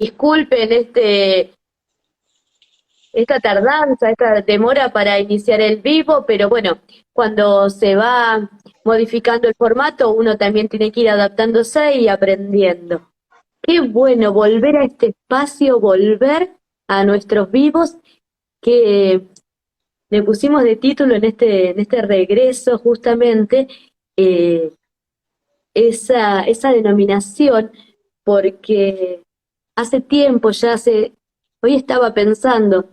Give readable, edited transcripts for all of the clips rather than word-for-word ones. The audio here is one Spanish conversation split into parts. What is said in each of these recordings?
Disculpen esta tardanza, esta demora para iniciar el vivo, pero bueno, cuando se va modificando el formato, uno también tiene que ir adaptándose y aprendiendo. Qué bueno volver a este espacio, volver a nuestros vivos, que le pusimos de título en este regreso justamente eh, esa denominación, porque hace tiempo, hoy estaba pensando,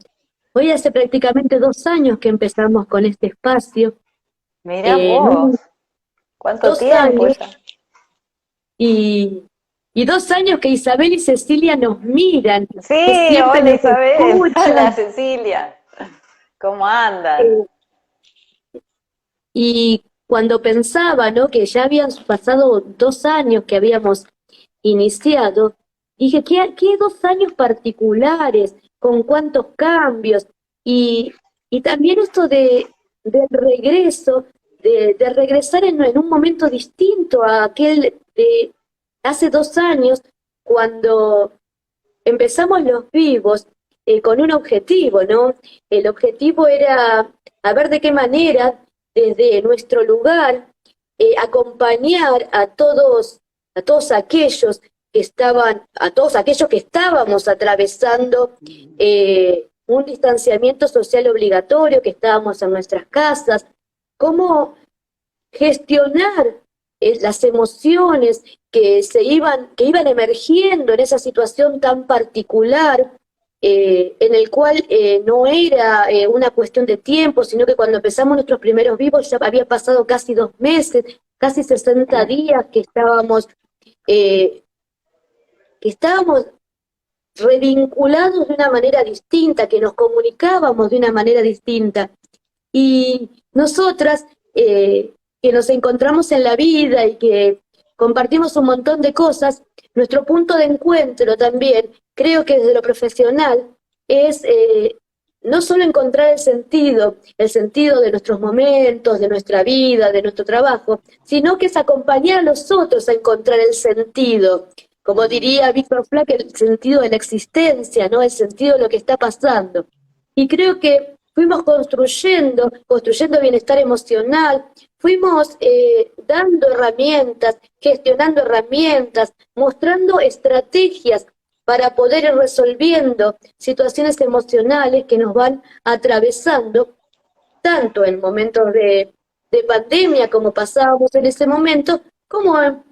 hoy hace prácticamente 2 años que empezamos con este espacio, Mirá en vos, un, cuánto 2 años, tiempo ya. y, y 2 años que Isabel y Cecilia nos miran, que Sí, siempre hola nos Isabel, hola escuchan, Cecilia, ¿cómo andan? eh, y cuando pensaba, ¿no?, que ya habían pasado 2 años que habíamos iniciado, dije, ¿qué 2 años particulares? ¿Con cuántos cambios? Y también esto del regreso, de regresar en un momento distinto a aquel de hace 2 años, cuando empezamos los vivos con un objetivo, ¿no? El objetivo era a ver de qué manera, desde nuestro lugar, acompañar a todos aquellos a todos aquellos que estábamos atravesando un distanciamiento social obligatorio, que estábamos en nuestras casas, cómo gestionar las emociones que iban emergiendo en esa situación tan particular, en el cual no era una cuestión de tiempo, sino que cuando empezamos nuestros primeros vivos ya había pasado casi 2 meses, casi 60 días eh, que estábamos revinculados de una manera distinta, que nos comunicábamos de una manera distinta. Y nosotras, que nos encontramos en la vida y que compartimos un montón de cosas, nuestro punto de encuentro también, creo que desde lo profesional, es no solo encontrar el sentido de nuestros momentos, de nuestra vida, de nuestro trabajo, sino que es acompañar a los otros a encontrar el sentido. Como diría Víctor Frank, el sentido de la existencia, ¿no? El sentido de lo que está pasando. Y creo que fuimos construyendo bienestar emocional, fuimos dando herramientas, gestionando herramientas, mostrando estrategias para poder ir resolviendo situaciones emocionales que nos van atravesando, tanto en momentos de pandemia como pasábamos en ese momento, como en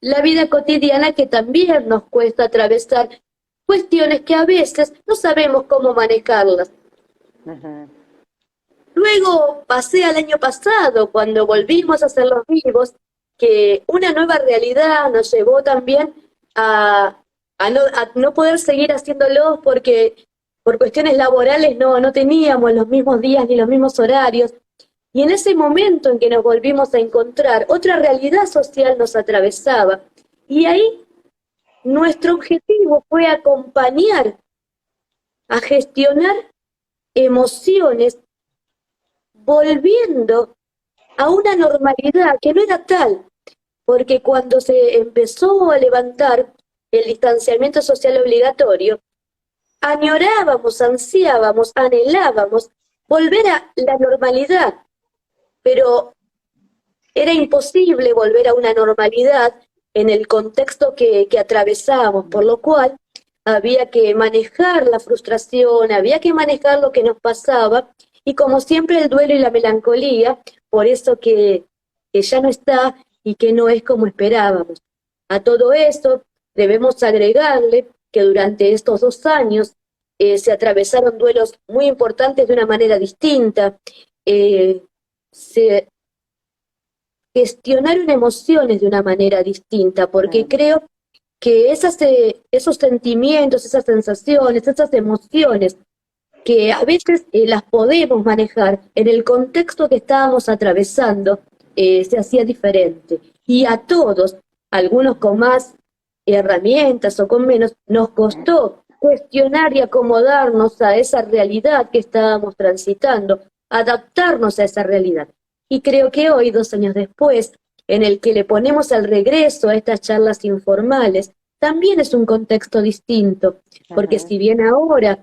la vida cotidiana, que también nos cuesta atravesar cuestiones que a veces no sabemos cómo manejarlas. Ujú. Luego pasé al año pasado, cuando volvimos a ser los vivos, que una nueva realidad nos llevó también a no poder seguir haciéndolo, porque por cuestiones laborales no teníamos los mismos días ni los mismos horarios. Y en ese momento en que nos volvimos a encontrar, otra realidad social nos atravesaba. Y ahí nuestro objetivo fue acompañar a gestionar emociones, volviendo a una normalidad que no era tal, porque cuando se empezó a levantar el distanciamiento social obligatorio, añorábamos, ansiábamos, anhelábamos volver a la normalidad, pero era imposible volver a una normalidad en el contexto que atravesábamos, por lo cual había que manejar la frustración, había que manejar lo que nos pasaba, y como siempre el duelo y la melancolía, por eso que ya no está y que no es como esperábamos. A todo esto debemos agregarle que durante estos 2 años se atravesaron duelos muy importantes de una manera distinta, se gestionaron emociones de una manera distinta, porque Mm. creo que esos sentimientos, esas sensaciones, esas emociones, que a veces las podemos manejar en el contexto que estábamos atravesando, se hacía diferente. Y a todos, algunos con más herramientas o con menos, nos costó cuestionar y acomodarnos a esa realidad que estábamos transitando, adaptarnos a esa realidad. Y creo que hoy, 2 años después, en el que le ponemos al regreso a estas charlas informales, también es un contexto distinto, porque Ujú. si bien ahora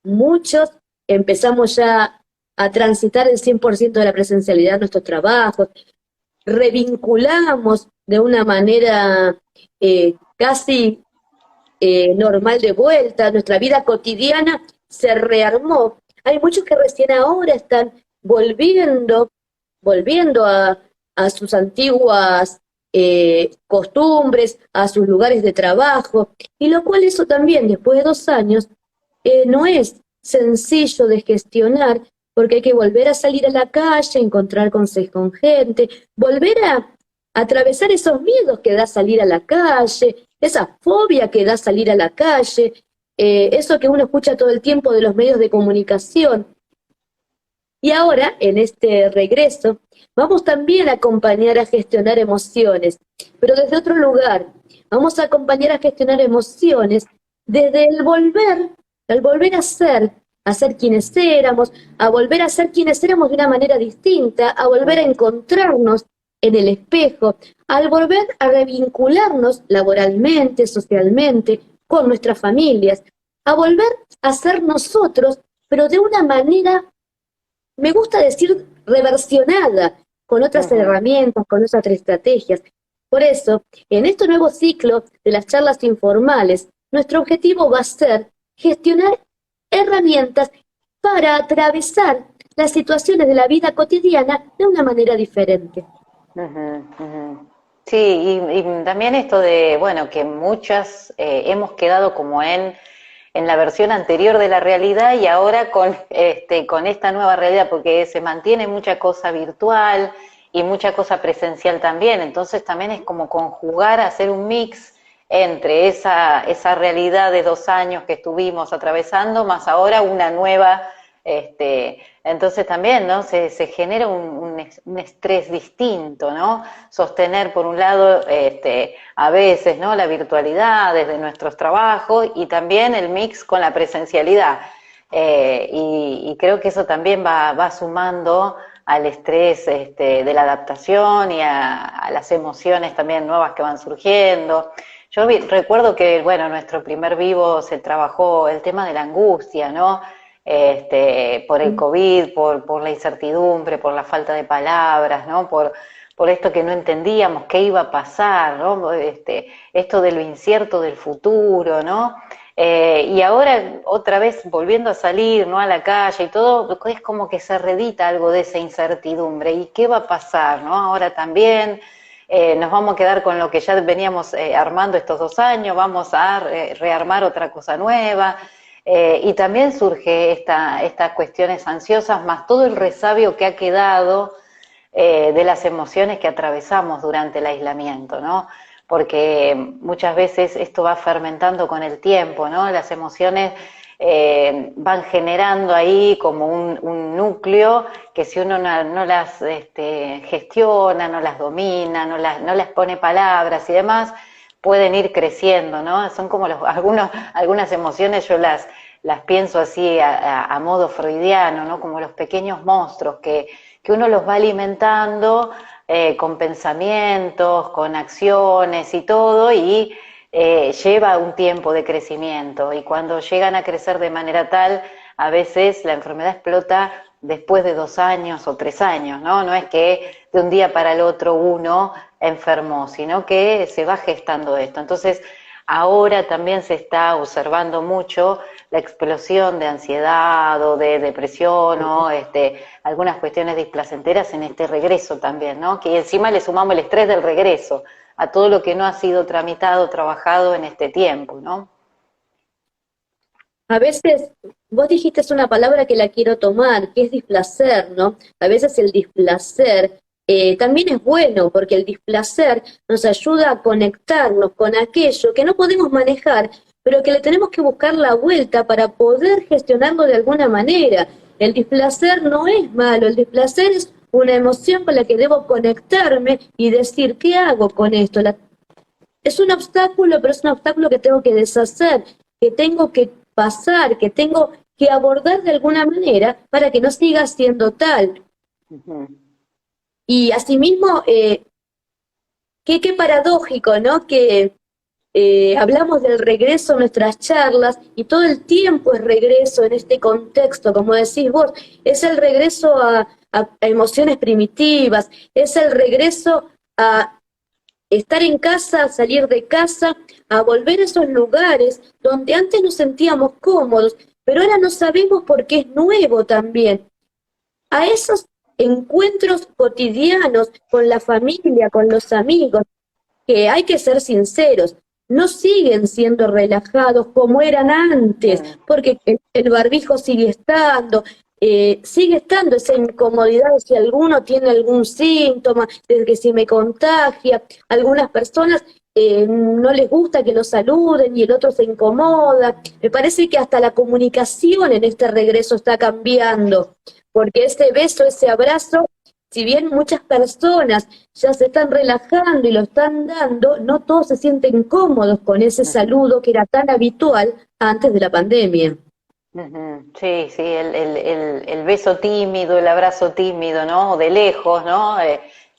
muchos empezamos ya a transitar el 100% de la presencialidad en nuestros trabajos, revinculamos de una manera casi normal de vuelta, nuestra vida cotidiana se rearmó. Hay muchos que recién ahora están volviendo a sus antiguas costumbres, a sus lugares de trabajo, y lo cual eso también, después de 2 años, no es sencillo de gestionar, porque hay que volver a salir a la calle, encontrar con gente, volver a atravesar esos miedos que da salir a la calle, esa fobia que da salir a la calle, eso que uno escucha todo el tiempo de los medios de comunicación. Y ahora, en este regreso, vamos también a acompañar a gestionar emociones, pero desde otro lugar. Vamos a acompañar a gestionar emociones desde el volver a ser quienes éramos, a volver a ser quienes éramos de una manera distinta, a volver a Ujú. encontrarnos en el espejo, al volver a revincularnos laboralmente, socialmente, con nuestras familias, a volver a ser nosotros, pero de una manera, me gusta decir, reversionada, con otras Ujú. herramientas, con otras estrategias. Por eso, en este nuevo ciclo de las charlas informales, nuestro objetivo va a ser gestionar herramientas para atravesar las situaciones de la vida cotidiana de una manera diferente. Ujú, ujú. Sí, y también esto de, bueno, que muchas hemos quedado como en la versión anterior de la realidad y ahora con esta nueva realidad, porque se mantiene mucha cosa virtual y mucha cosa presencial también, entonces también es como conjugar, hacer un mix entre esa realidad de 2 años que estuvimos atravesando, más ahora una nueva, entonces también, ¿no? Se genera un estrés distinto, ¿no? Sostener por un lado, a veces, ¿no? La virtualidad desde nuestros trabajos y también el mix con la presencialidad. Y creo que eso también va sumando al estrés de la adaptación y a las emociones también nuevas que van surgiendo. Yo recuerdo que, bueno, nuestro primer vivo se trabajó el tema de la angustia, ¿no? Por el COVID, por la incertidumbre, por la falta de palabras, ¿no? Por esto que no entendíamos qué iba a pasar, ¿no? Esto de lo incierto del futuro, ¿no? Y ahora otra vez volviendo a salir, ¿no? A la calle y todo, es como que se reedita algo de esa incertidumbre. ¿Y qué va a pasar, ¿no? Ahora también nos vamos a quedar con lo que ya veníamos armando estos 2 años, vamos a rearmar otra cosa nueva. Y también surge estas cuestiones ansiosas, más todo el resabio que ha quedado de las emociones que atravesamos durante el aislamiento, ¿no? Porque muchas veces esto va fermentando con el tiempo, ¿no? Las emociones van generando ahí como un núcleo que si uno no las gestiona, no las domina, no las pone palabras y demás, pueden ir creciendo, ¿no? Son como algunas emociones yo las pienso así a modo freudiano, ¿no? Como los pequeños monstruos que uno los va alimentando con pensamientos, con acciones y todo, y lleva un tiempo de crecimiento. Y cuando llegan a crecer de manera tal, a veces la enfermedad explota después de 2 años o 3 años, ¿no? No es que de un día para el otro uno enfermó, sino que se va gestando esto. Entonces, ahora también se está observando mucho la explosión de ansiedad o de depresión o algunas cuestiones displacenteras en este regreso también, ¿no? Que encima le sumamos el estrés del regreso a todo lo que no ha sido tramitado, trabajado en este tiempo, ¿no? A veces, vos dijiste una palabra que la quiero tomar, que es displacer, ¿no? A veces el displacer también es bueno, porque el displacer nos ayuda a conectarnos con aquello que no podemos manejar, pero que le tenemos que buscar la vuelta para poder gestionarlo de alguna manera. El displacer no es malo, el displacer es una emoción con la que debo conectarme y decir, ¿qué hago con esto? Es un obstáculo, pero es un obstáculo que tengo que deshacer, que tengo que pasar, que tengo que abordar de alguna manera para que no siga siendo tal. Uh -huh. Y asimismo, qué paradójico, ¿no? Que hablamos del regreso a nuestras charlas y todo el tiempo es regreso en este contexto, como decís vos, es el regreso a emociones primitivas, es el regreso a estar en casa, a salir de casa, a volver a esos lugares donde antes nos sentíamos cómodos, pero ahora no sabemos por qué es nuevo también. A esos encuentros cotidianos con la familia, con los amigos, que hay que ser sinceros, no siguen siendo relajados como eran antes, Mm, porque el barbijo sigue estando esa incomodidad de si alguno tiene algún síntoma, de que si me contagia, algunas personas no les gusta que lo saluden y el otro se incomoda. Me parece que hasta la comunicación en este regreso está cambiando, porque ese beso, ese abrazo, si bien muchas personas ya se están relajando y lo están dando, no todos se sienten cómodos con ese ujú. saludo que era tan habitual antes de la pandemia. Ujú. Sí, sí, el beso tímido, el abrazo tímido, ¿no? O de lejos, ¿no?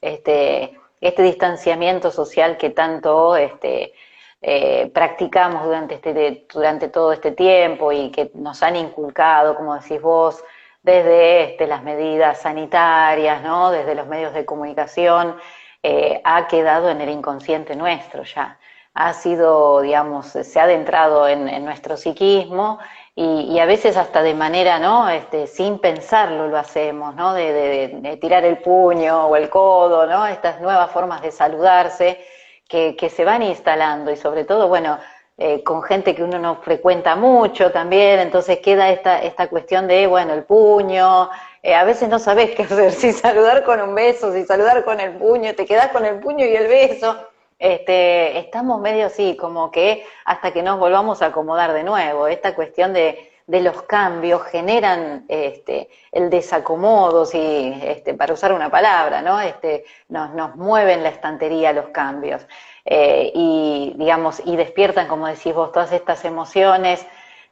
Este distanciamiento social que tanto practicamos durante todo este tiempo y que nos han inculcado, como decís vos, desde las medidas sanitarias, ¿no? Desde los medios de comunicación, ha quedado en el inconsciente nuestro ya. Ha sido, digamos, se ha adentrado en nuestro psiquismo y a veces hasta de manera, ¿no? Sin pensarlo lo hacemos, ¿no? De tirar el puño o el codo, ¿no? Estas nuevas formas de saludarse que se van instalando y sobre todo, bueno, con gente que uno no frecuenta mucho también, entonces queda esta cuestión de, bueno, el puño, a veces no sabés qué hacer, si saludar con un beso, si saludar con el puño, te quedás con el puño y el beso. Estamos medio así, como que hasta que nos volvamos a acomodar de nuevo. Esta cuestión de los cambios generan el desacomodo, si, para usar una palabra, ¿no? Nos mueven la estantería los cambios. Y, digamos, y despiertan, como decís vos, todas estas emociones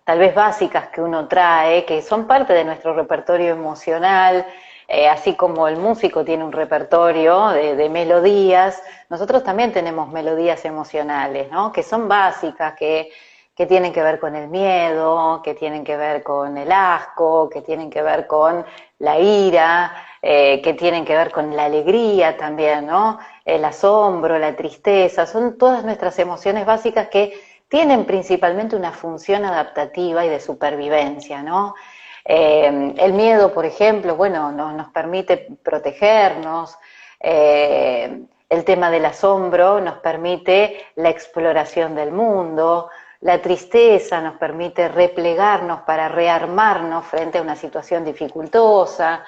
tal vez básicas que uno trae, que son parte de nuestro repertorio emocional, así como el músico tiene un repertorio de melodías, nosotros también tenemos melodías emocionales, ¿no? Que son básicas, que tienen que ver con el miedo, que tienen que ver con el asco, que tienen que ver con la ira, que tienen que ver con la alegría también, ¿no? El asombro, la tristeza, son todas nuestras emociones básicas que tienen principalmente una función adaptativa y de supervivencia, ¿no? El miedo, por ejemplo, bueno, nos permite protegernos, el tema del asombro nos permite la exploración del mundo, la tristeza nos permite replegarnos para rearmarnos frente a una situación dificultosa,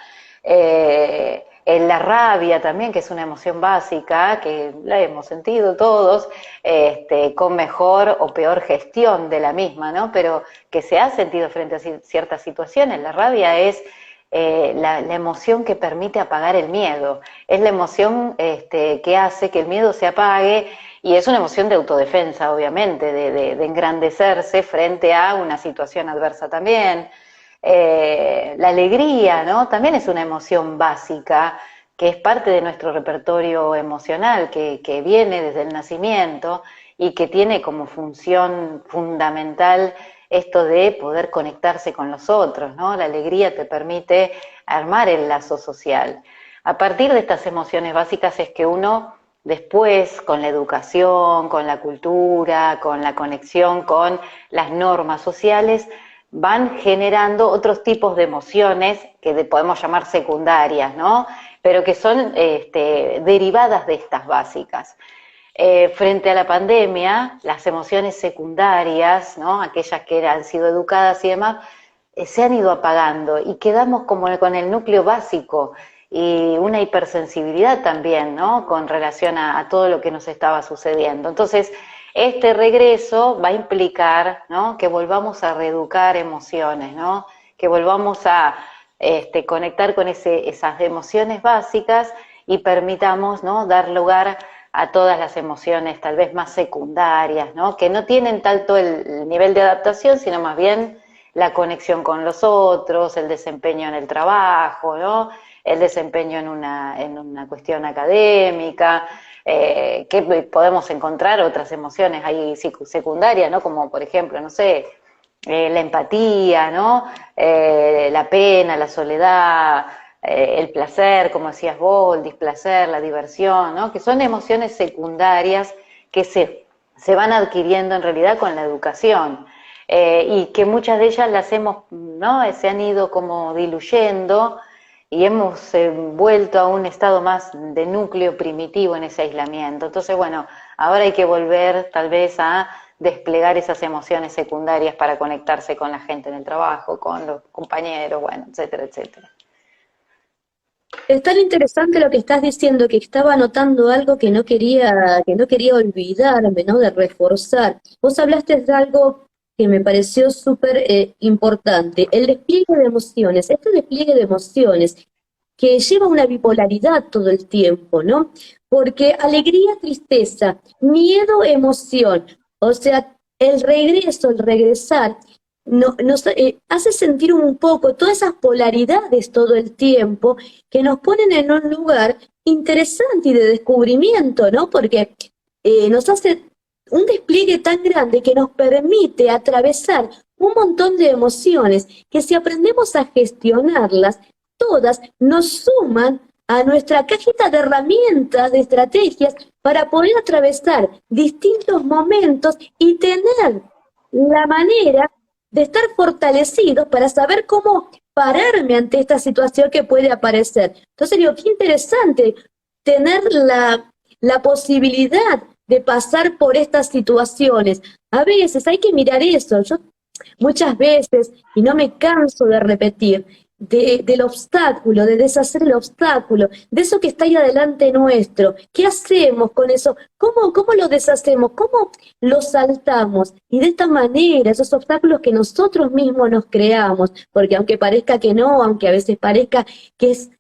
la rabia también, que es una emoción básica, que la hemos sentido todos, con mejor o peor gestión de la misma, ¿no? Pero que se ha sentido frente a ciertas situaciones. La rabia es la emoción que permite apagar el miedo, es la emoción que hace que el miedo se apague y es una emoción de autodefensa, obviamente, de engrandecerse frente a una situación adversa también. La alegría, ¿no? También es una emoción básica que es parte de nuestro repertorio emocional, que viene desde el nacimiento y que tiene como función fundamental esto de poder conectarse con los otros, ¿no? La alegría te permite armar el lazo social. A partir de estas emociones básicas es que uno después, con la educación, con la cultura, con la conexión con las normas sociales, van generando otros tipos de emociones que podemos llamar secundarias, ¿no? Pero que son derivadas de estas básicas. Frente a la pandemia, las emociones secundarias, ¿no? Aquellas que han sido educadas y demás, se han ido apagando y quedamos como con el núcleo básico y una hipersensibilidad también, ¿no? Con relación a todo lo que nos estaba sucediendo. Entonces, este regreso va a implicar, ¿no? Que volvamos a reeducar emociones, ¿no? Que volvamos a conectar con esas emociones básicas y permitamos, ¿no? Dar lugar a todas las emociones tal vez más secundarias, ¿no? Que no tienen tanto el nivel de adaptación, sino más bien la conexión con los otros, el desempeño en el trabajo, ¿no? El desempeño en una cuestión académica, que podemos encontrar otras emociones ahí secundarias, ¿no? Como por ejemplo, no sé, la empatía, ¿no? La pena, la soledad, el placer, como decías vos, el displacer, la diversión, ¿no? Que son emociones secundarias que se van adquiriendo en realidad con la educación. Y que muchas de ellas las hemos, ¿no? Se han ido como diluyendo y hemos vuelto a un estado más de núcleo primitivo en ese aislamiento. Entonces, bueno, ahora hay que volver tal vez a desplegar esas emociones secundarias para conectarse con la gente en el trabajo, con los compañeros, bueno, etcétera, etcétera. Es tan interesante lo que estás diciendo que estaba anotando algo que no quería olvidarme, ¿no? De reforzar. Vos hablaste de algo que me pareció súper importante, el despliegue de emociones. Este despliegue de emociones que lleva una bipolaridad todo el tiempo, ¿no? Porque alegría, tristeza, miedo, emoción. O sea, el regreso, el regresar, nos hace sentir un poco todas esas polaridades todo el tiempo que nos ponen en un lugar interesante y de descubrimiento, ¿no? Porque nos hace un despliegue tan grande que nos permite atravesar un montón de emociones que si aprendemos a gestionarlas, todas nos suman a nuestra cajita de herramientas, de estrategias para poder atravesar distintos momentos y tener la manera de estar fortalecidos para saber cómo pararme ante esta situación que puede aparecer. Entonces digo, qué interesante tener la posibilidad de pasar por estas situaciones. A veces hay que mirar eso. Yo muchas veces, y no me canso de repetir, del obstáculo, de deshacer el obstáculo, de eso que está ahí adelante nuestro. ¿Qué hacemos con eso? ¿Cómo lo deshacemos? ¿Cómo lo saltamos? Y de esta manera, esos obstáculos que nosotros mismos nos creamos, porque aunque parezca que no, aunque a veces parezca que es,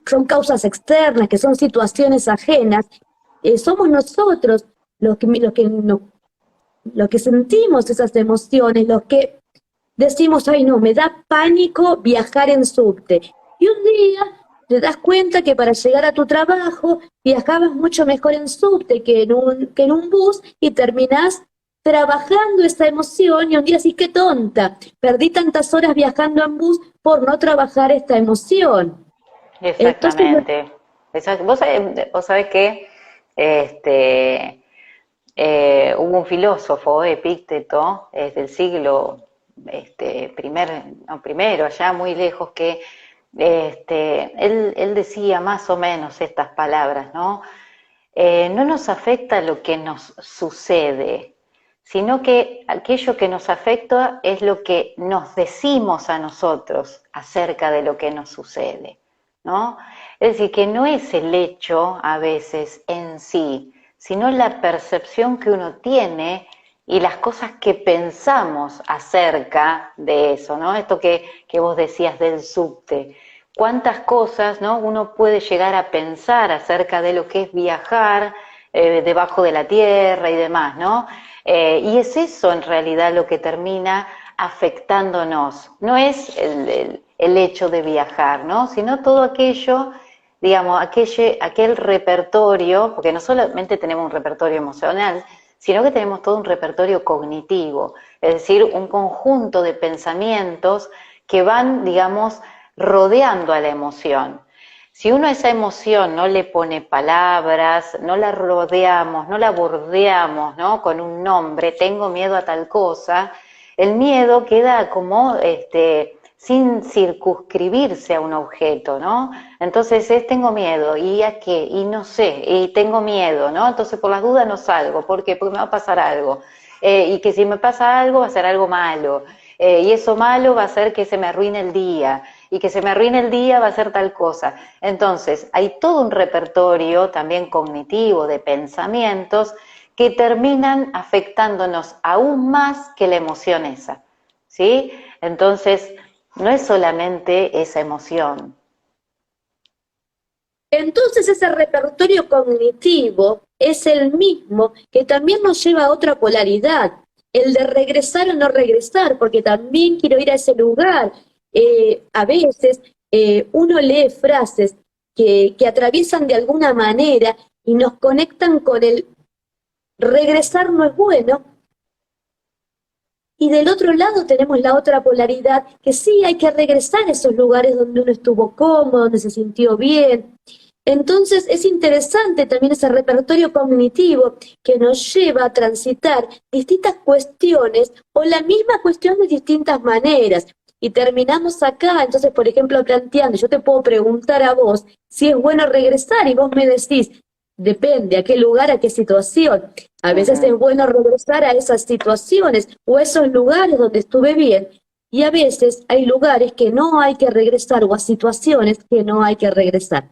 son causas externas, que son situaciones ajenas, somos nosotros los que sentimos esas emociones, los que decimos, ay no, me da pánico viajar en subte. Y un día te das cuenta que para llegar a tu trabajo viajabas mucho mejor en subte que en un bus y terminás trabajando esa emoción y un día decís, qué tonta, perdí tantas horas viajando en bus por no trabajar esta emoción. Entonces, Exactamente. Vos sabés que este, hubo un filósofo, Epícteto, del siglo primero, allá muy lejos, que él decía más o menos estas palabras, ¿no? No nos afecta lo que nos sucede, sino que aquello que nos afecta es lo que nos decimos a nosotros acerca de lo que nos sucede, ¿no? Es decir, que no es el hecho a veces en sí, sino la percepción que uno tiene y las cosas que pensamos acerca de eso, ¿no? Esto que vos decías del subte. Cuántas cosas, ¿no? Uno puede llegar a pensar acerca de lo que es viajar debajo de la tierra y demás, ¿no? Y es eso en realidad lo que termina afectándonos. No es el hecho de viajar, ¿no? Sino todo aquello, digamos, aquel repertorio, porque no solamente tenemos un repertorio emocional, sino que tenemos todo un repertorio cognitivo, es decir, un conjunto de pensamientos que van, digamos, rodeando a la emoción. Si uno a esa emoción no le pone palabras, no la rodeamos, no la bordeamos, ¿no? Con un nombre, tengo miedo a tal cosa, el miedo queda como sin circunscribirse a un objeto, ¿no? Entonces tengo miedo, ¿y a qué? Y no sé, y tengo miedo, ¿no? Entonces por las dudas no salgo, ¿por qué? Porque me va a pasar algo, y que si me pasa algo va a ser algo malo, y eso malo va a hacer que se me arruine el día, y que se me arruine el día va a ser tal cosa. Entonces hay todo un repertorio también cognitivo de pensamientos que terminan afectándonos aún más que la emoción esa, ¿sí? Entonces, no es solamente esa emoción. entonces ese repertorio cognitivo es el mismo que también nos lleva a otra polaridad, el de regresar o no regresar, porque también quiero ir a ese lugar. A veces uno lee frases que atraviesan de alguna manera y nos conectan con el regresar no es bueno. Y del otro lado tenemos la otra polaridad, que sí hay que regresar a esos lugares donde uno estuvo cómodo, donde se sintió bien. Entonces es interesante también ese repertorio cognitivo que nos lleva a transitar distintas cuestiones o la misma cuestión de distintas maneras. Y terminamos acá, entonces, por ejemplo, planteando, yo te puedo preguntar a vos si es bueno regresar y vos me decís, depende a qué lugar, a qué situación. A veces es bueno regresar a esas situaciones o esos lugares donde estuve bien. Y a veces hay lugares que no hay que regresar o a situaciones que no hay que regresar.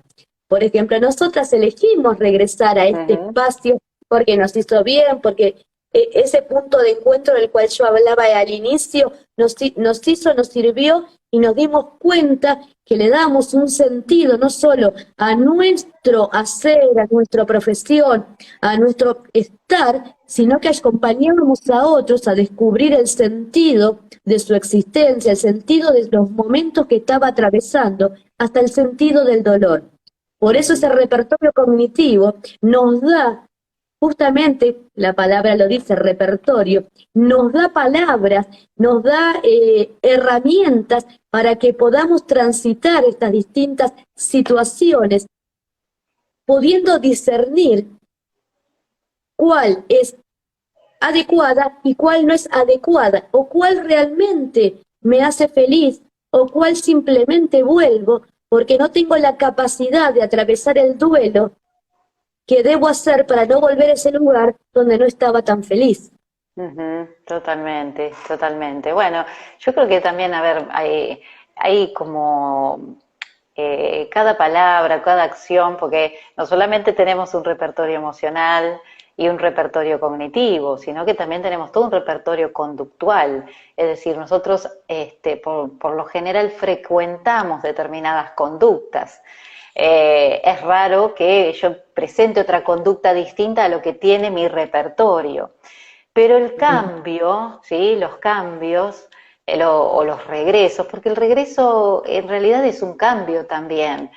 Por ejemplo, nosotras elegimos regresar a este espacio porque nos hizo bien, porque ese punto de encuentro del cual yo hablaba al inicio nos sirvió y nos dimos cuenta que le damos un sentido no solo a nuestro hacer, a nuestra profesión, a nuestro estar, sino que acompañamos a otros a descubrir el sentido de su existencia, el sentido de los momentos que estaba atravesando, hasta el sentido del dolor. Por eso ese repertorio cognitivo nos da, justamente la palabra lo dice, repertorio, nos da palabras, nos da herramientas para que podamos transitar estas distintas situaciones, pudiendo discernir cuál es adecuada y cuál no es adecuada, o cuál realmente me hace feliz, o cuál simplemente vuelvo porque no tengo la capacidad de atravesar el duelo que debo hacer para no volver a ese lugar donde no estaba tan feliz. Totalmente, totalmente. Bueno, yo creo que también, a ver, hay como cada palabra, cada acción, porque no solamente tenemos un repertorio emocional y un repertorio cognitivo, sino que también tenemos todo un repertorio conductual. Es decir, nosotros por lo general frecuentamos determinadas conductas. Es raro que yo presente otra conducta distinta a lo que tiene mi repertorio. Pero el cambio, ¿sí? Los cambios o los regresos, porque el regreso en realidad es un cambio también.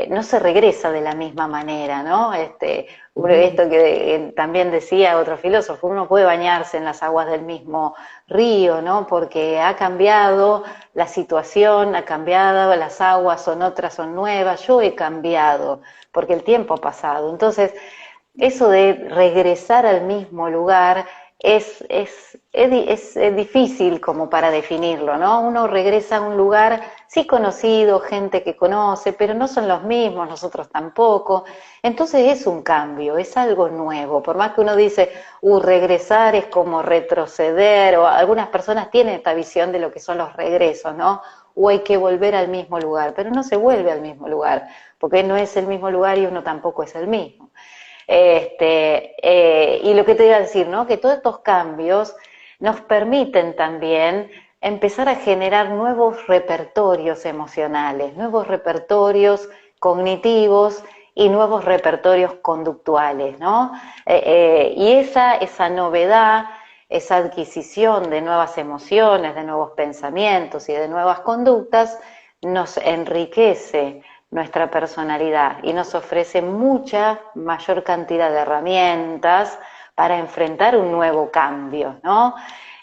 No se regresa de la misma manera, ¿no? Esto que también decía otro filósofo, uno puede bañarse en las aguas del mismo río, ¿no? Porque ha cambiado la situación, ha cambiado, las aguas son otras, son nuevas, yo he cambiado, porque el tiempo ha pasado. Entonces, eso de regresar al mismo lugar es difícil como para definirlo, ¿no? Uno regresa a un lugar, sí conocido, gente que conoce, pero no son los mismos, nosotros tampoco. Entonces es un cambio, es algo nuevo. Por más que uno dice, regresar es como retroceder, o algunas personas tienen esta visión de lo que son los regresos, ¿no? O hay que volver al mismo lugar, pero no se vuelve al mismo lugar, porque no es el mismo lugar y uno tampoco es el mismo. Y lo que te iba a decir, ¿no? Que todos estos cambios nos permiten también empezar a generar nuevos repertorios emocionales, nuevos repertorios cognitivos y nuevos repertorios conductuales, ¿no? Y esa novedad, esa adquisición de nuevas emociones, de nuevos pensamientos y de nuevas conductas nos enriquece nuestra personalidad y nos ofrece mucha mayor cantidad de herramientas para enfrentar un nuevo cambio, ¿no?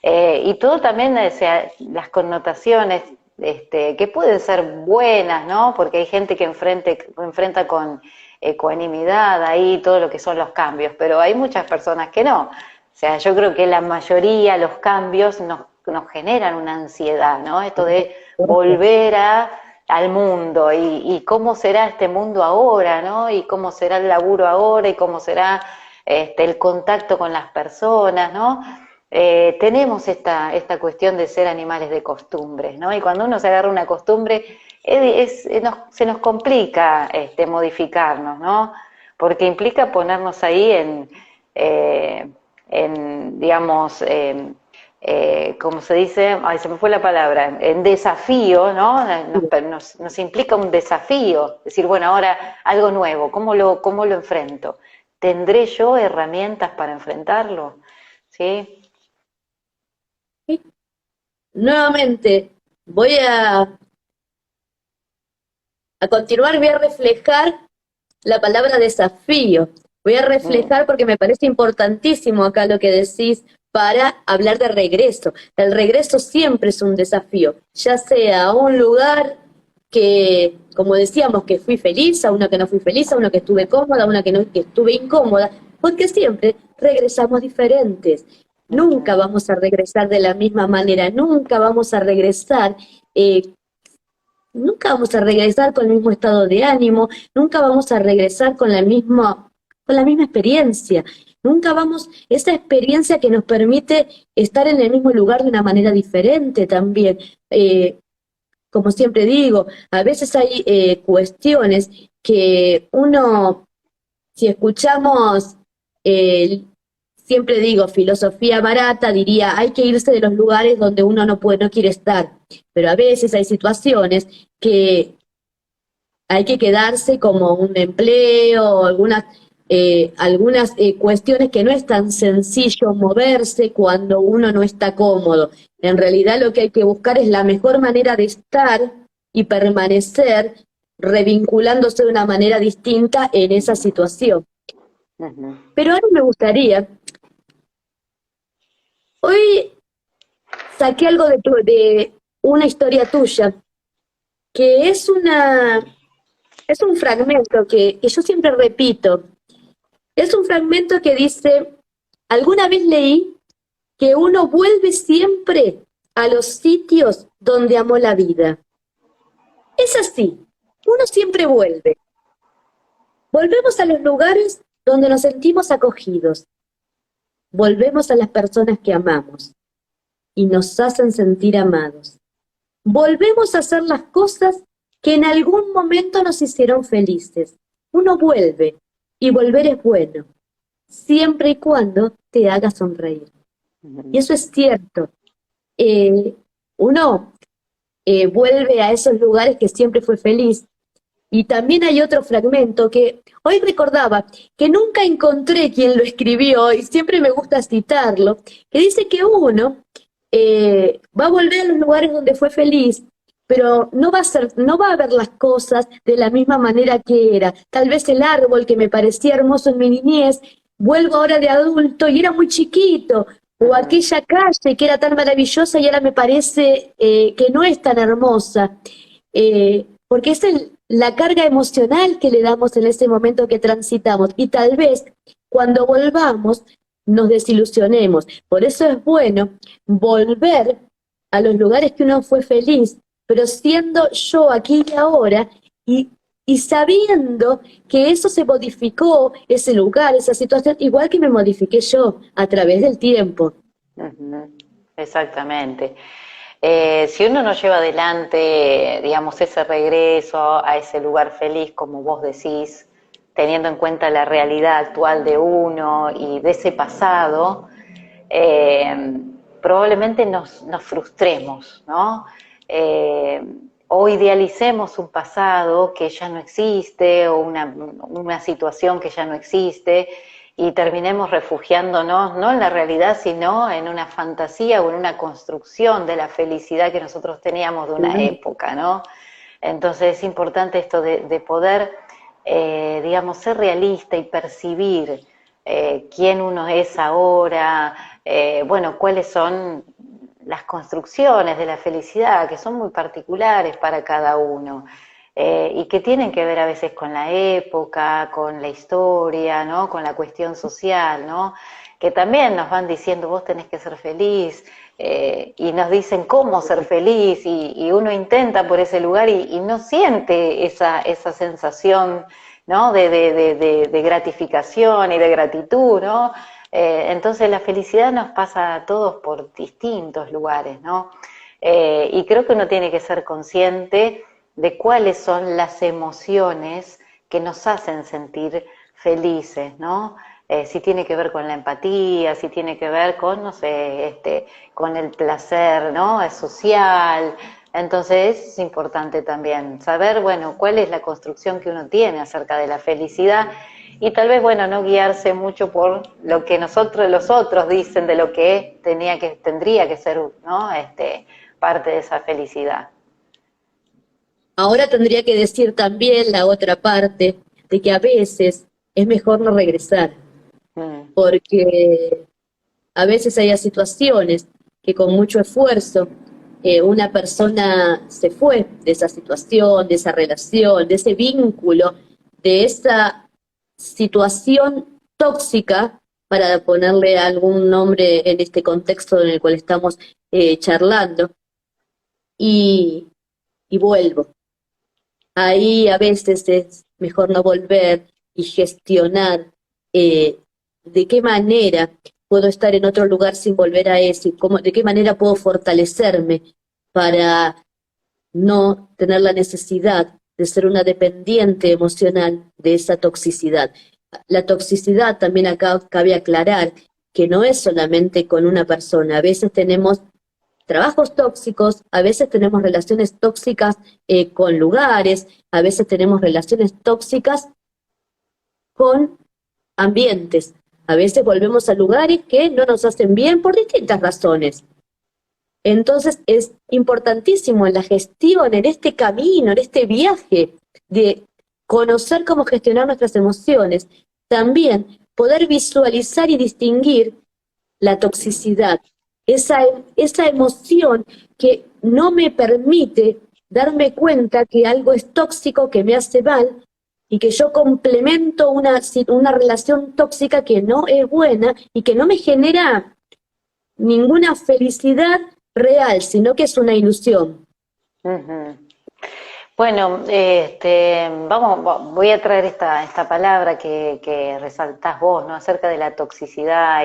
Y todo también, o sea, las connotaciones que pueden ser buenas, ¿no? Porque hay gente que enfrenta con ecuanimidad ahí todo lo que son los cambios, pero hay muchas personas que no. O sea, yo creo que la mayoría, los cambios nos generan una ansiedad, ¿no? Esto de volver al mundo y cómo será este mundo ahora, ¿no? Y cómo será el laburo ahora y cómo será el contacto con las personas, ¿no? Tenemos esta cuestión de ser animales de costumbres, ¿no? Y cuando uno se agarra una costumbre, se nos complica modificarnos, ¿no? Porque implica ponernos ahí digamos, como se dice, ay, se me fue la palabra, en desafío, ¿no? Nos implica un desafío, decir, bueno, ahora algo nuevo, ¿cómo lo enfrento? ¿Tendré yo herramientas para enfrentarlo? ¿Sí? Nuevamente, voy a A continuar voy a reflejar la palabra desafío. Voy a reflejar porque me parece importantísimo acá lo que decís para hablar de regreso. El regreso siempre es un desafío, ya sea a un lugar que, como decíamos, que fui feliz, a uno que no fui feliz, a uno que estuve cómoda, a una que, no, que estuve incómoda, porque siempre regresamos diferentes. Nunca vamos a regresar de la misma manera, nunca vamos a regresar nunca vamos a regresar con el mismo estado de ánimo, nunca vamos a regresar con la misma experiencia, nunca vamos, esa experiencia que nos permite estar en el mismo lugar de una manera diferente también. Como siempre digo, a veces hay cuestiones que uno, si escuchamos siempre digo, filosofía barata, diría, hay que irse de los lugares donde uno no puede, no quiere estar. Pero a veces hay situaciones que hay que quedarse como un empleo, algunas cuestiones que no es tan sencillo moverse cuando uno no está cómodo. En realidad lo que hay que buscar es la mejor manera de estar y permanecer revinculándose de una manera distinta en esa situación. Pero ahora me gustaría, hoy saqué algo de una historia tuya, que es un fragmento que yo siempre repito. Es un fragmento que dice, alguna vez leí que uno vuelve siempre a los sitios donde amó la vida. Es así, uno siempre vuelve. Volvemos a los lugares donde nos sentimos acogidos. Volvemos a las personas que amamos y nos hacen sentir amados. Volvemos a hacer las cosas que en algún momento nos hicieron felices. Uno vuelve, y volver es bueno, siempre y cuando te haga sonreír. Y eso es cierto. Uno vuelve a esos lugares que siempre fue feliz. Y también hay otro fragmento que hoy recordaba, que nunca encontré quien lo escribió, y siempre me gusta citarlo, que dice que uno va a volver a los lugares donde fue feliz, pero no va a ver las cosas de la misma manera que era. Tal vez el árbol que me parecía hermoso en mi niñez, vuelvo ahora de adulto y era muy chiquito, o aquella calle que era tan maravillosa y ahora me parece que no es tan hermosa, porque es la carga emocional que le damos en ese momento que transitamos, y tal vez cuando volvamos nos desilusionemos. Por eso es bueno volver a los lugares que uno fue feliz, pero siendo yo aquí y ahora, y sabiendo que eso se modificó, ese lugar, esa situación, igual que me modifiqué yo a través del tiempo. Exactamente. Si uno no lleva adelante, digamos, ese regreso a ese lugar feliz, como vos decís, teniendo en cuenta la realidad actual de uno y de ese pasado, probablemente nos frustremos, ¿no? O idealicemos un pasado que ya no existe, o una situación que ya no existe, y terminemos refugiándonos no en la realidad, sino en una fantasía o en una construcción de la felicidad que nosotros teníamos de una época, ¿no? Entonces es importante esto de poder, digamos, ser realista y percibir quién uno es ahora, bueno, cuáles son las construcciones de la felicidad, que son muy particulares para cada uno. Y que tienen que ver a veces con la época, con la historia, ¿no? Con la cuestión social, ¿no? Que también nos van diciendo, vos tenés que ser feliz, y nos dicen cómo ser feliz, y uno intenta por ese lugar y no siente esa sensación, ¿no? De gratificación y de gratitud, ¿no? Entonces la felicidad nos pasa a todos por distintos lugares, ¿no? Y creo que uno tiene que ser consciente de cuáles son las emociones que nos hacen sentir felices, ¿no? Si tiene que ver con la empatía, si tiene que ver con, no sé, con el placer, ¿no? Es social. Entonces es importante también saber, bueno, cuál es la construcción que uno tiene acerca de la felicidad, y tal vez, bueno, no guiarse mucho por lo que los otros dicen de lo que tendría que ser, ¿no? Parte de esa felicidad. Ahora tendría que decir también la otra parte de que a veces es mejor no regresar, Mm, porque a veces hay situaciones que con mucho esfuerzo una persona se fue de esa situación, de esa relación, de ese vínculo, de esa situación tóxica, para ponerle algún nombre en este contexto en el cual estamos charlando, y, y vuelvo. Ahí a veces es mejor no volver y gestionar de qué manera puedo estar en otro lugar sin volver a ese, de qué manera puedo fortalecerme para no tener la necesidad de ser una dependiente emocional de esa toxicidad. La toxicidad también acá cabe aclarar que no es solamente con una persona, a veces tenemos trabajos tóxicos, a veces tenemos relaciones tóxicas con lugares, a veces tenemos relaciones tóxicas con ambientes. A veces volvemos a lugares que no nos hacen bien por distintas razones. Entonces es importantísimo en la gestión, en este camino, en este viaje de conocer cómo gestionar nuestras emociones, también poder visualizar y distinguir la toxicidad, esa emoción que no me permite darme cuenta que algo es tóxico, que me hace mal, y que yo complemento una relación tóxica que no es buena y que no me genera ninguna felicidad real, sino que es una ilusión. ujú. Bueno, voy a traer esta palabra que resaltás vos, ¿no? Acerca de la toxicidad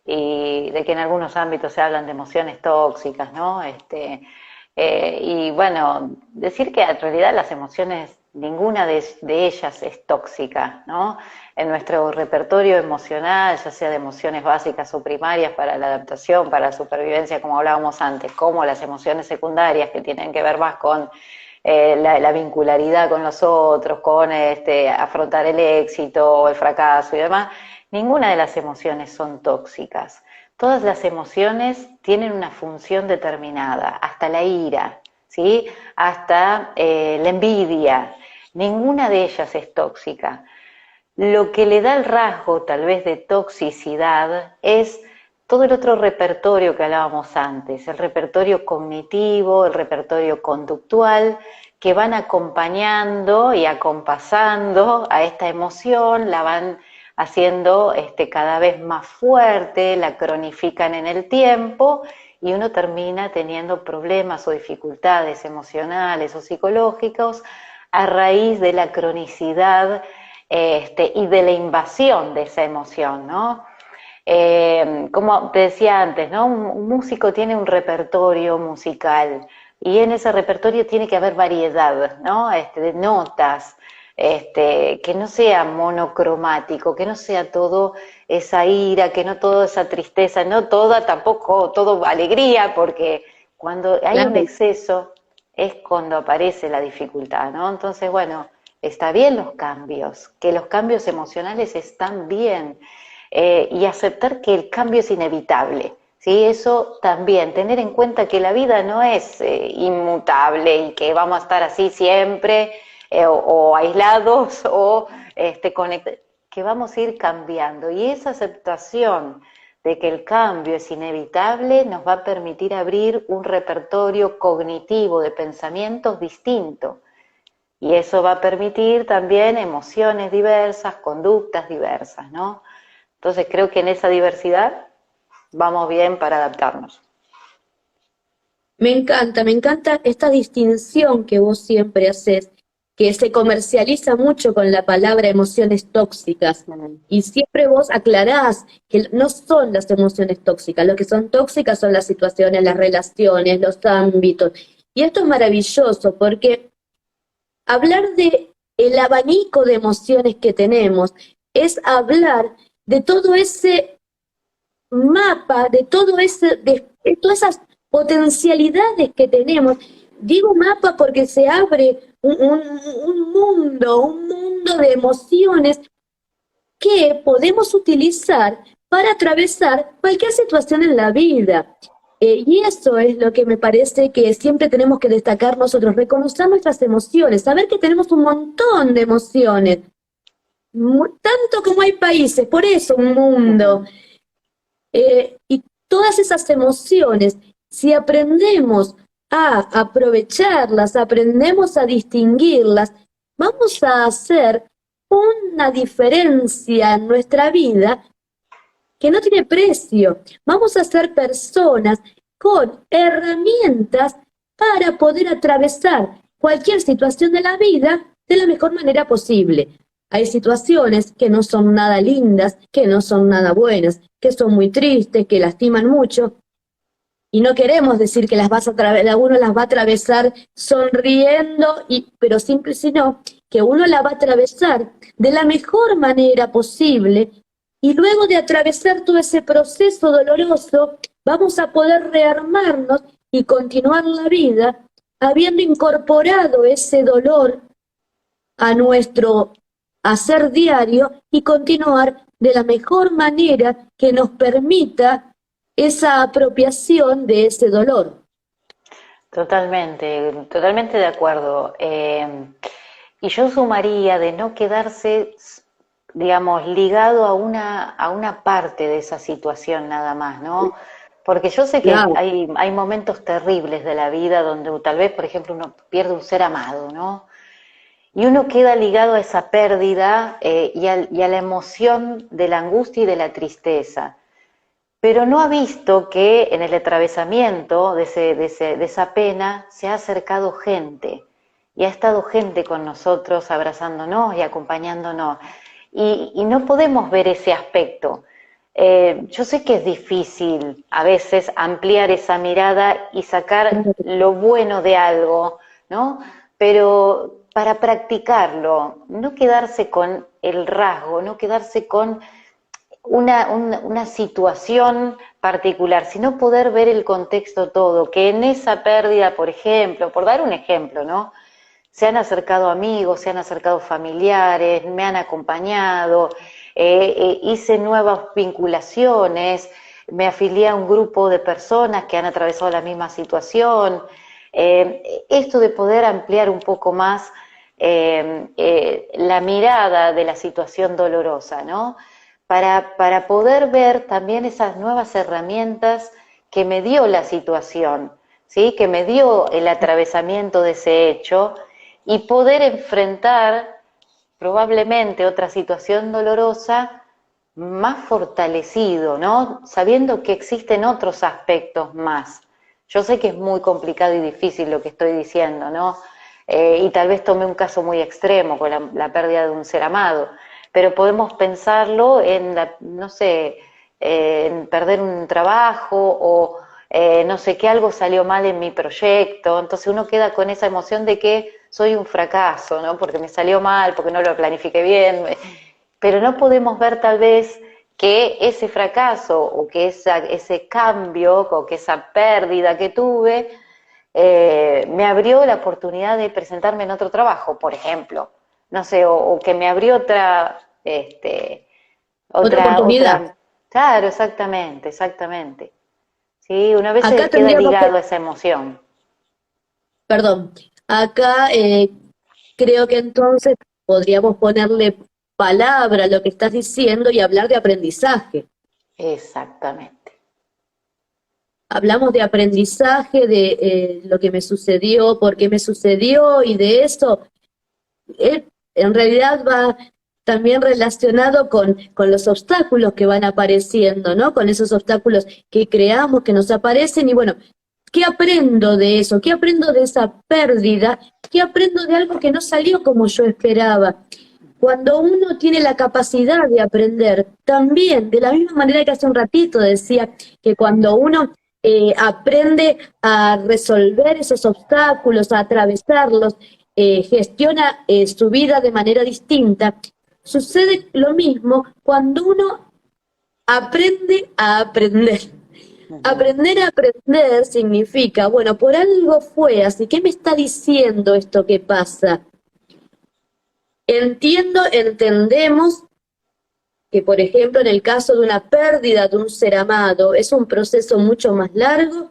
y de que en algunos ámbitos se hablan de emociones tóxicas, ¿no? Y bueno, decir que en realidad las emociones, ninguna de ellas es tóxica, ¿no? En nuestro repertorio emocional, ya sea de emociones básicas o primarias para la adaptación, para la supervivencia, como hablábamos antes, como las emociones secundarias que tienen que ver más con la vincularidad con los otros, con afrontar el éxito o el fracaso y demás, ninguna de las emociones son tóxicas. Todas las emociones tienen una función determinada, hasta la ira, ¿sí? Hasta la envidia. Ninguna de ellas es tóxica. Lo que le da el rasgo tal vez de toxicidad es todo el otro repertorio que hablábamos antes, el repertorio cognitivo, el repertorio conductual, que van acompañando y acompasando a esta emoción, la van haciendo cada vez más fuerte, la cronifican en el tiempo y uno termina teniendo problemas o dificultades emocionales o psicológicos a raíz de la cronicidad y de la invasión de esa emoción, ¿no? Como te decía antes, ¿no? Un músico tiene un repertorio musical y en ese repertorio tiene que haber variedad, ¿no? De notas, que no sea monocromático, que no sea todo esa ira, que no toda esa tristeza, no toda tampoco, todo alegría, porque cuando hay un Claro. exceso es cuando aparece la dificultad, ¿no? Entonces, bueno, está bien los cambios, que los cambios emocionales están bien, y aceptar que el cambio es inevitable, ¿sí? Eso también, tener en cuenta que la vida no es inmutable y que vamos a estar así siempre, o aislados o conectados, que vamos a ir cambiando. Y esa aceptación de que el cambio es inevitable nos va a permitir abrir un repertorio cognitivo de pensamientos distinto. Y eso va a permitir también emociones diversas, conductas diversas, ¿no? Entonces creo que en esa diversidad vamos bien para adaptarnos. Me encanta esta distinción que vos siempre haces, que se comercializa mucho con la palabra emociones tóxicas. Y siempre vos aclarás que no son las emociones tóxicas, lo que son tóxicas son las situaciones, las relaciones, los ámbitos. Y esto es maravilloso porque hablar de el abanico de emociones que tenemos es hablar de todo ese mapa, de todo de todas esas potencialidades que tenemos. Digo mapa porque se abre un mundo de emociones que podemos utilizar para atravesar cualquier situación en la vida. Y eso es lo que me parece que siempre tenemos que destacar nosotros, reconocer nuestras emociones, saber que tenemos un montón de emociones, tanto como hay países, por eso un mundo. Y todas esas emociones, si aprendemos a aprovecharlas, aprendemos a distinguirlas, vamos a hacer una diferencia en nuestra vida que no tiene precio. Vamos a ser personas con herramientas para poder atravesar cualquier situación de la vida de la mejor manera posible. Hay situaciones que no son nada lindas, que no son nada buenas, que son muy tristes, que lastiman mucho, y no queremos decir que uno las va a atravesar sonriendo, pero simple, sino que uno la va a atravesar de la mejor manera posible, y luego de atravesar todo ese proceso doloroso, vamos a poder rearmarnos y continuar la vida habiendo incorporado ese dolor a nuestro hacer diario y continuar de la mejor manera que nos permita esa apropiación de ese dolor. Totalmente, totalmente de acuerdo. Y yo sumaría de no quedarse, digamos, ligado a una parte de esa situación nada más, ¿no? Porque yo sé que Claro. hay momentos terribles de la vida donde tal vez, por ejemplo, uno pierde un ser amado, ¿no? Y uno queda ligado a esa pérdida y a la emoción de la angustia y de la tristeza. Pero no ha visto que en el atravesamiento de esa pena se ha acercado gente y ha estado gente con nosotros abrazándonos y acompañándonos. Y no podemos ver ese aspecto. Yo sé que es difícil a veces ampliar esa mirada y sacar lo bueno de algo, ¿no? Pero para practicarlo, no quedarse con el rasgo, no quedarse con una situación particular, sino poder ver el contexto todo, que en esa pérdida, por ejemplo, por dar un ejemplo, ¿no? Se han acercado amigos, se han acercado familiares, me han acompañado, hice nuevas vinculaciones, me afilié a un grupo de personas que han atravesado la misma situación. Esto de poder ampliar un poco más la mirada de la situación dolorosa, ¿no? Para poder ver también esas nuevas herramientas que me dio la situación, ¿sí? Que me dio el atravesamiento de ese hecho y poder enfrentar probablemente otra situación dolorosa más fortalecido, ¿no? Sabiendo que existen otros aspectos más. Yo sé que es muy complicado y difícil lo que estoy diciendo, ¿no? Y tal vez tome un caso muy extremo con la pérdida de un ser amado, pero podemos pensarlo en, no sé, en perder un trabajo o no sé, que algo salió mal en mi proyecto, entonces uno queda con esa emoción de que soy un fracaso, ¿no? Porque me salió mal, porque no lo planifiqué bien, pero no podemos ver tal vez que ese fracaso o que ese cambio o que esa pérdida que tuve me abrió la oportunidad de presentarme en otro trabajo, por ejemplo, no sé, o que me abrió Otra oportunidad. claro, exactamente, exactamente. Sí, una vez Acá se queda tendríamos que, ligado a esa emoción. perdón, acá creo que entonces podríamos ponerle palabra a lo que estás diciendo y hablar de aprendizaje. Exactamente. Hablamos de aprendizaje, de lo que me sucedió, por qué me sucedió, y de eso en realidad va también relacionado con los obstáculos que van apareciendo, ¿no? Con esos obstáculos que creamos, que nos aparecen, y bueno, ¿qué aprendo de eso? ¿Qué aprendo de esa pérdida? ¿Qué aprendo de algo que no salió como yo esperaba? Cuando uno tiene la capacidad de aprender, también, de la misma manera que hace un ratito decía, que cuando uno aprende a resolver esos obstáculos, a atravesarlos, gestiona su vida de manera distinta, sucede lo mismo cuando uno aprende a aprender. Aprender a aprender significa, bueno, por algo fue, así que me está diciendo esto que pasa. Entendemos que, por ejemplo, en el caso de una pérdida de un ser amado, es un proceso mucho más largo.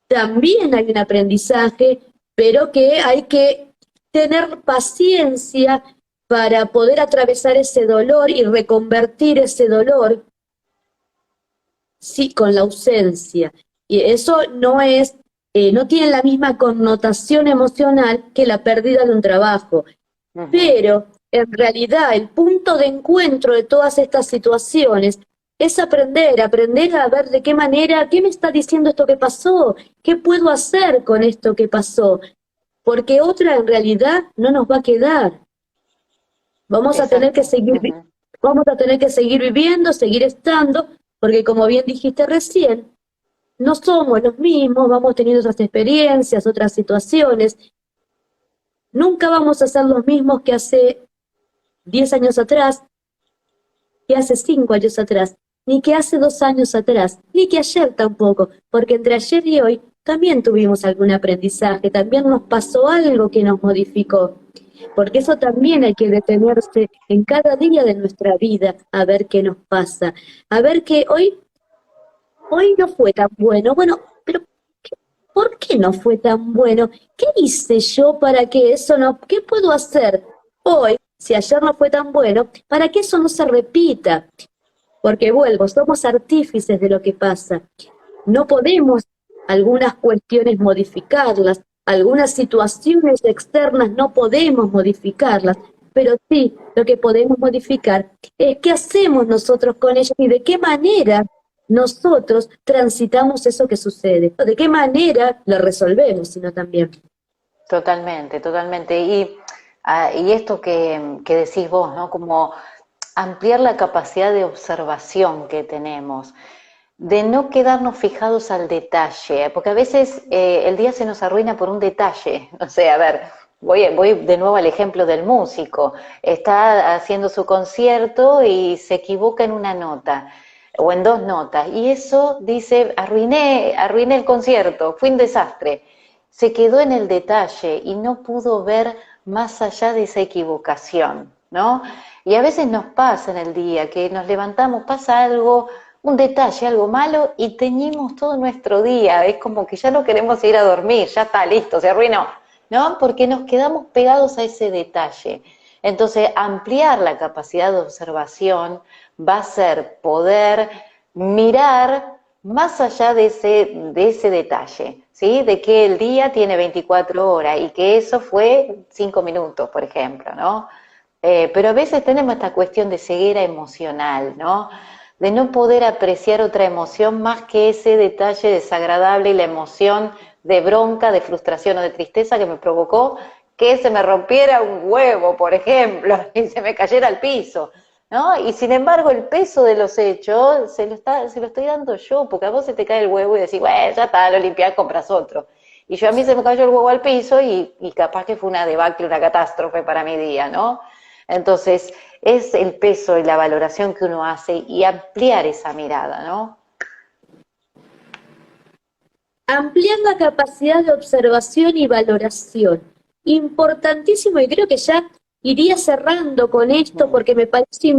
También hay un aprendizaje, pero que hay que tener paciencia para poder atravesar ese dolor y reconvertir ese dolor, sí, con la ausencia. Y eso no tiene la misma connotación emocional que la pérdida de un trabajo. Pero en realidad el punto de encuentro de todas estas situaciones es aprender a ver de qué manera, qué me está diciendo esto que pasó, qué puedo hacer con esto que pasó, porque otra en realidad no nos va a quedar. Vamos a tener que seguir, vamos a tener que seguir viviendo, seguir estando, porque como bien dijiste recién, no somos los mismos, vamos teniendo otras experiencias, otras situaciones. Nunca vamos a ser los mismos que hace 10 años atrás, que hace 5 años atrás, ni que hace 2 años atrás, ni que ayer tampoco, porque entre ayer y hoy también tuvimos algún aprendizaje, también nos pasó algo que nos modificó, porque eso también hay que detenerse en cada día de nuestra vida a ver qué nos pasa, a ver que hoy no fue tan bueno, bueno, pero ¿por qué no fue tan bueno? ¿Qué hice yo para que eso no, qué puedo hacer hoy? Si ayer no fue tan bueno, para que eso no se repita. Porque vuelvo, somos artífices de lo que pasa. No podemos algunas cuestiones modificarlas, algunas situaciones externas no podemos modificarlas, pero sí lo que podemos modificar es qué hacemos nosotros con ellas y de qué manera nosotros transitamos eso que sucede, de qué manera lo resolvemos, sino también. Totalmente, totalmente. Y esto que decís vos, ¿no? Como ampliar la capacidad de observación que tenemos, de no quedarnos fijados al detalle, porque a veces el día se nos arruina por un detalle. O sea, a ver, voy de nuevo al ejemplo del músico. Está haciendo su concierto y se equivoca en una nota o en 2 notas, y eso dice, arruiné el concierto, fue un desastre. Se quedó en el detalle y no pudo ver más allá de esa equivocación, ¿no? Y a veces nos pasa en el día que nos levantamos, pasa algo, un detalle, algo malo, y teñimos todo nuestro día. Es como que ya no queremos ir a dormir, ya está, listo, se arruinó, ¿no? Porque nos quedamos pegados a ese detalle. Entonces, ampliar la capacidad de observación va a ser poder mirar más allá de ese detalle, ¿sí? De que el día tiene 24 horas y que eso fue 5 minutos, por ejemplo, ¿no? Pero a veces tenemos esta cuestión de ceguera emocional, ¿no? De no poder apreciar otra emoción más que ese detalle desagradable y la emoción de bronca, de frustración o de tristeza que me provocó que se me rompiera un huevo, por ejemplo, y se me cayera al piso, ¿no? Y sin embargo el peso de los hechos se lo estoy dando yo, porque a vos se te cae el huevo y decís, bueno, ya está, lo limpiás, compras otro. Y a mí se me cayó el huevo al piso y capaz que fue una debacle, una catástrofe para mi día, ¿no? Entonces, es el peso y la valoración que uno hace y ampliar esa mirada, ¿no? Ampliar la capacidad de observación y valoración. Importantísimo, y creo que ya iría cerrando con esto porque me parece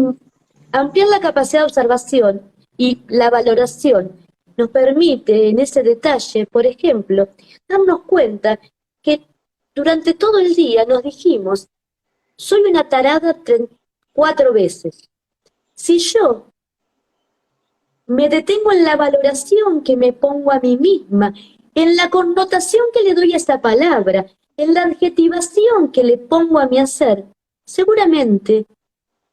ampliar la capacidad de observación y la valoración nos permite en ese detalle, por ejemplo, darnos cuenta que durante todo el día nos dijimos, soy una tarada 4 veces. Si yo me detengo en la valoración que me pongo a mí misma, en la connotación que le doy a esa palabra, en la adjetivación que le pongo a mi hacer, seguramente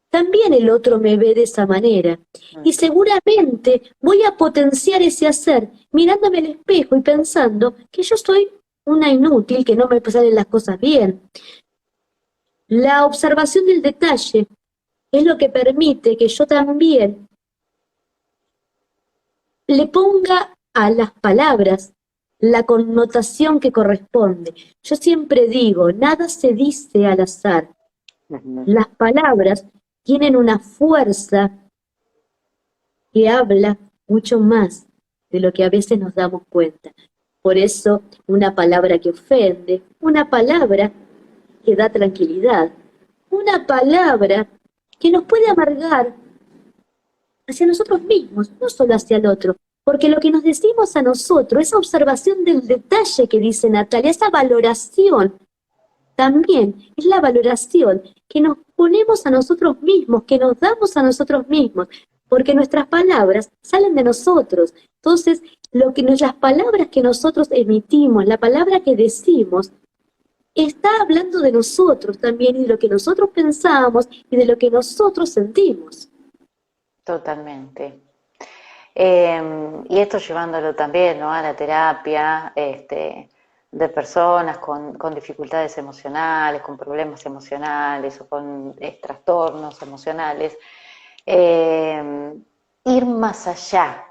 también el otro me ve de esa manera. Y seguramente voy a potenciar ese hacer mirándome al espejo y pensando que yo soy una inútil, que no me salen las cosas bien. La observación del detalle es lo que permite que yo también le ponga a las palabras la connotación que corresponde. Yo siempre digo, nada se dice al azar. Las palabras tienen una fuerza que habla mucho más de lo que a veces nos damos cuenta. Por eso, una palabra que ofende, una palabra que da tranquilidad, una palabra que nos puede amargar, hacia nosotros mismos, no solo hacia el otro. Porque lo que nos decimos a nosotros, esa observación del detalle que dice Natalia, esa valoración, también es la valoración que nos ponemos a nosotros mismos, que nos damos a nosotros mismos, porque nuestras palabras salen de nosotros. Entonces, las palabras que nosotros emitimos, la palabra que decimos, está hablando de nosotros también y de lo que nosotros pensamos y de lo que nosotros sentimos. Totalmente. Y esto llevándolo también, ¿no?, a la terapia de personas con dificultades emocionales, con problemas emocionales o con trastornos emocionales, ir más allá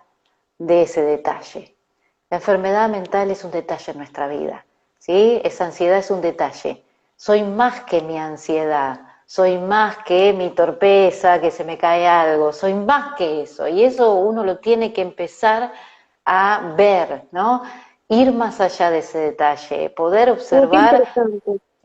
de ese detalle. La enfermedad mental es un detalle en nuestra vida, ¿sí? Esa ansiedad es un detalle. Soy más que mi ansiedad, soy más que mi torpeza, que se me cae algo, soy más que eso. Y eso uno lo tiene que empezar a ver, ¿no? Ir más allá de ese detalle, poder observar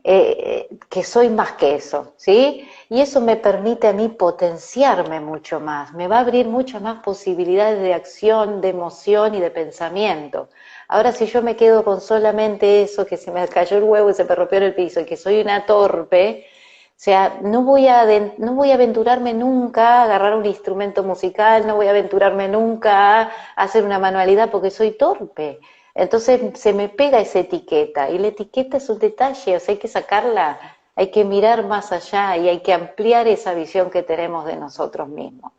que soy más que eso, ¿sí? Y eso me permite a mí potenciarme mucho más, me va a abrir muchas más posibilidades de acción, de emoción y de pensamiento. Ahora, si yo me quedo con solamente eso, que se me cayó el huevo y se me rompió en el piso, y que soy una torpe, o sea, no voy a aventurarme nunca a agarrar un instrumento musical, no voy a aventurarme nunca a hacer una manualidad porque soy torpe. Entonces se me pega esa etiqueta, y la etiqueta es un detalle, o sea, hay que sacarla, hay que mirar más allá y hay que ampliar esa visión que tenemos de nosotros mismos.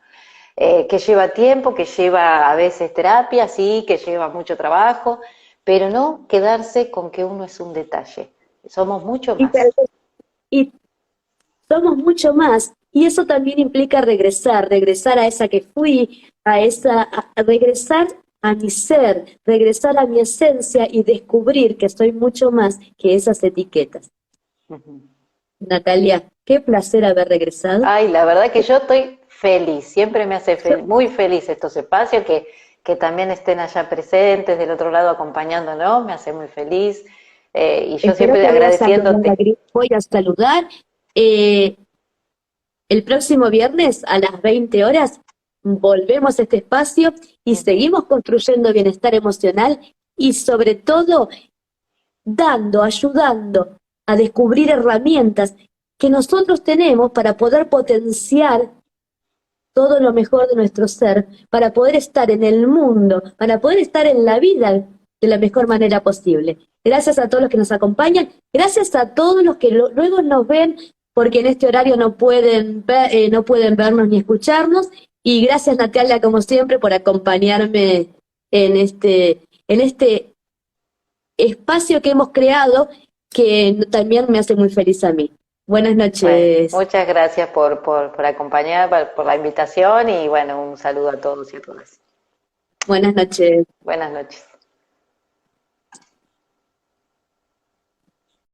Que lleva tiempo, que lleva a veces terapia, sí, que lleva mucho trabajo, pero no quedarse con que uno es un detalle, somos mucho Y, más. y somos mucho más, y eso también implica regresar a esa que fui, a regresar a mi ser, regresar a mi esencia y descubrir que soy mucho más que esas etiquetas. Natalia, qué placer haber regresado. Ay, la verdad que yo estoy feliz, siempre me hace muy feliz estos espacios, que también estén allá presentes del otro lado acompañándonos, me hace muy feliz. Y yo Espero siempre que veas saludar a agradeciéndote. Gris. Voy a saludar. Eh, el próximo viernes a las 20 horas volvemos a este espacio y seguimos construyendo bienestar emocional y sobre todo ayudando a descubrir herramientas que nosotros tenemos para poder potenciar todo lo mejor de nuestro ser, para poder estar en el mundo, para poder estar en la vida de la mejor manera posible. Gracias a todos los que nos acompañan, gracias a todos los que luego nos ven, porque en este horario no pueden vernos ni escucharnos, y gracias Natalia, como siempre, por acompañarme en este espacio que hemos creado, que también me hace muy feliz a mí. Buenas Bueno, noches. muchas gracias por acompañar, por la invitación, y bueno, un saludo a todos y a todas. Buenas noches. Buenas noches.